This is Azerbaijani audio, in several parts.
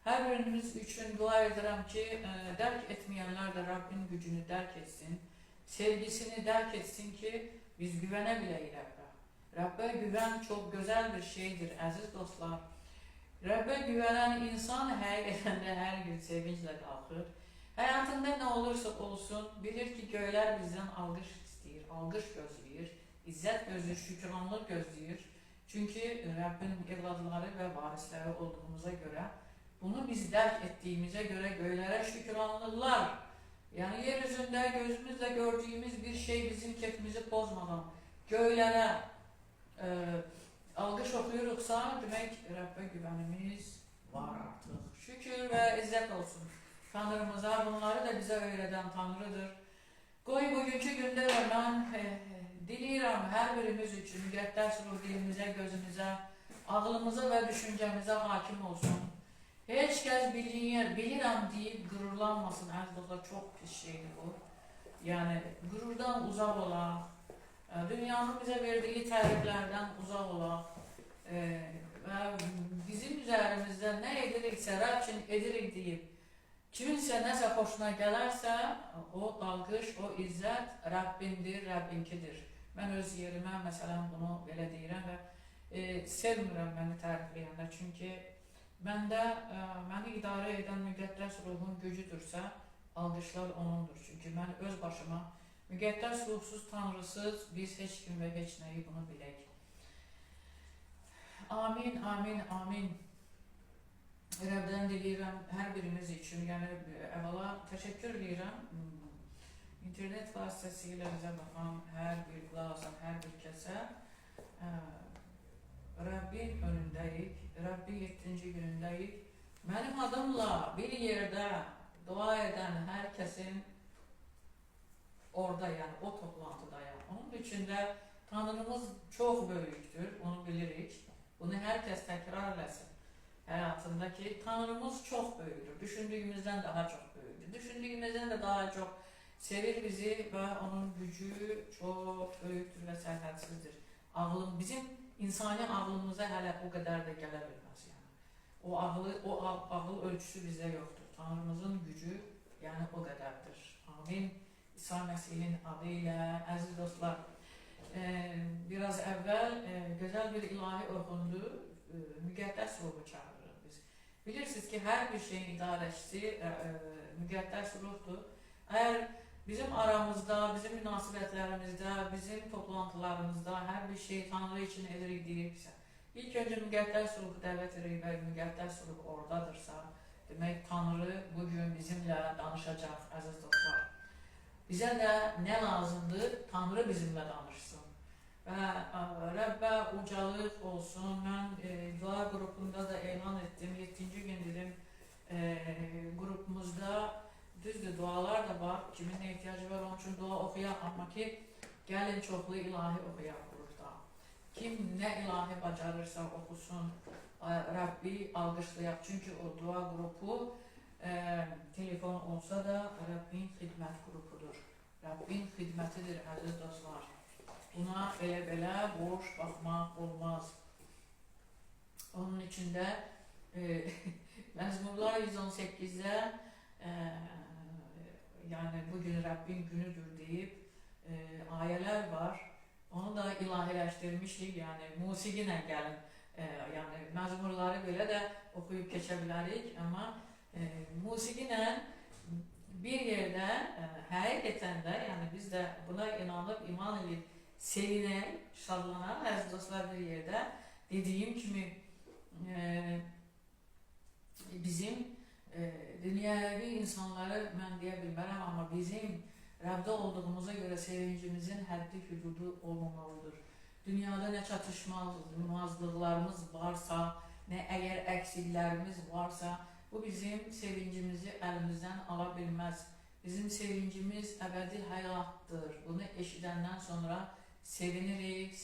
Hər birimiz üçün dua edirəm ki, dərk etməyənlər də Rabbin gücünü dərk etsin, sevgisini dərk etsin ki, biz güvənə bilək Rəbbə. Rəbbə güvən çox gözəl bir şeydir, əziz dostlar. Rəbbə güvənən insan həqiqətən də hər gün sevinclə qalxır. Həyatında nə olursa olsun, bilir ki, göylər bizdən alqış istəyir, alqış gözləyir, izzət gözləyir, şükranlıq gözləyir. Çünki Rəbbin evladları və varisləri olduğumuza görə, bunu biz dərk etdiyimizə görə göylərə şükranlıqlar. Yəni yeryüzündə gözümüzlə gördüyümüz bir şey bizim keyfimizi pozmadan göylərə alqış oxuyuruqsa, demək Rəbbə güvənimiz var artıq. Şükür və izzət olsun Tanrımıza, bunları da bizə öyrədən Tanrıdır. Qoy bugünkü gündə də mən diləyirəm hər birimiz üçün müqəddəs ruh dilimizə, gözümüzə, ağlımıza və düşüncəmizə hakim olsun. Heç kəs bilirəm deyib qürurlanmasın, əziz dostlar, çox pis şeydir bu. Yəni, qürurdan uzaq olaq, dünyanın bizə verdiyi təriflərdən uzaq olaq və bizim üzərimizdə nə ediriksə, Rəbb üçün edirik deyib, kiminsə nəsə xoşuna gələrsə, o alqış, o izzət Rəbbindir, Rəbbinkidir. Mən öz yerimə, məsələn, bunu belə deyirəm və sevmirəm məni tərifləyəndə, çünki məndə məni idarə edən müqəddəs ruhun gücüdürsə, alqışlar onundur. Çünki mən öz başıma müqəddəs ruhsuz, tanrısız biz heç kim və heç nəyi bunu bilək. Amin, amin, amin. Rəbdən diləyirəm hər birimiz üçün, yəni əvvəla təşəkkür edirəm. İnternet vasitəsilə bizə baxan hər bir qulaq, hər bir kəsə Rəbbin önündəyik, Rəbbin 7-ci günündəyik. Mənim adımla bir yerdə dua edən hər kəsin orada, yəni o toplantıdayım. Onun içində Tanrımız çox böyükdür, onu bilirik. Bunu hər kəs təkrar eləsin həyatında ki, Tanrımız çox böyükdür, düşündüyümüzdən daha çox böyükdür. Düşündüyümüzdən də daha çox sevir bizi və onun gücü çox böyükdür və sərhədsizdir. Bizim insani ağlımıza hələ o qədər də gələ bilməz. Yəni. O ağıl ölçüsü bizdə yoxdur. Tanrımızın gücü yəni o qədərdir. Amin. İsa Məsihin adı ilə, əziz dostlar, biraz əvvəl gözəl bir ilahi oxundu, müqəddəs ruhu çağırırıq biz. Bilirsiniz ki, hər bir şeyin idarəçisi müqəddəs ruhdur. Əgər bizim aramızda, bizim münasibətlərimizdə, bizim toplantılarımızda hər bir şey Tanrı için edirik deyiriksə, ilk öncə müqəddəs ruhu dəvət edirik və müqəddəs ruh oradadırsa, demək Tanrı bugün bizimlə danışacaq, əziz dostlar. Bizə də nə lazımdır? Tanrı bizimlə danışsın. Və Rəbbə ucalıq olsun. Mən dua qrupunda da elan etdim, 7-ci gün dedim, qrupumuzda düzdür, dualar da var, kimin nə ihtiyacı var, onun üçün dua oxuyaq, amma ki, gəlin çoxlu ilahi oxuyaq qrupda. Kim nə ilahi bacarırsa oxusun, Rəbbi alqışlayaq, çünki o dua qrupu telefon olsa da Rəbbin xidmət qrupudur. Rəbbin xidmətidir, əziz dostlar. Buna belə boş baxmaq olmaz. Onun içində Məzmurlar 118-də yəni bugün Rəbbin günüdür deyib ayələr var. Onu da ilahiləşdirmişik, yəni musiqi ilə gəlin. Yəni məzmurları belə də oxuyub keçə bilərik, amma musiqi ilə bir yerdə həqiqətən də, yəni biz də buna inanıb, iman edib, sevinək, şadlanaq, əziz dostlar, bir yerdə dediyim kimi bizim dünyəvi insanları mən deyə bilmərəm, amma bizim Rəbdə olduğumuza görə sevincimizin həddi hüdudu olmamalıdır. Dünyada nə çatışmazlıqlarımız varsa, nə əgər əksiklərimiz varsa, bu bizim sevincimizi əlimizdən ala bilməz. Bizim sevincimiz əbədi həyatdır. Bunu eşidəndən sonra sevinirik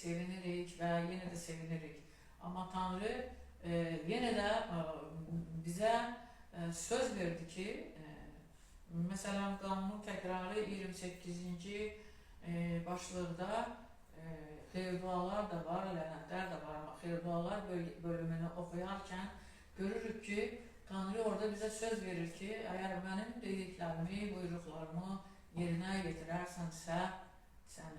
və yenə də sevinirik. Amma Tanrı yenə də bizə söz verdi ki, məsələn, qanunun təkrarı 28-ci başlıqda xeyir-dualar da var, lənətlər də var, amma xeyir-dualar bölümünü oxuyarkən görürük ki, Tanrı orada bize söz verir ki, eğer benim dediklerimi, buyruqlarımı yerinə yetirərsənsə, sən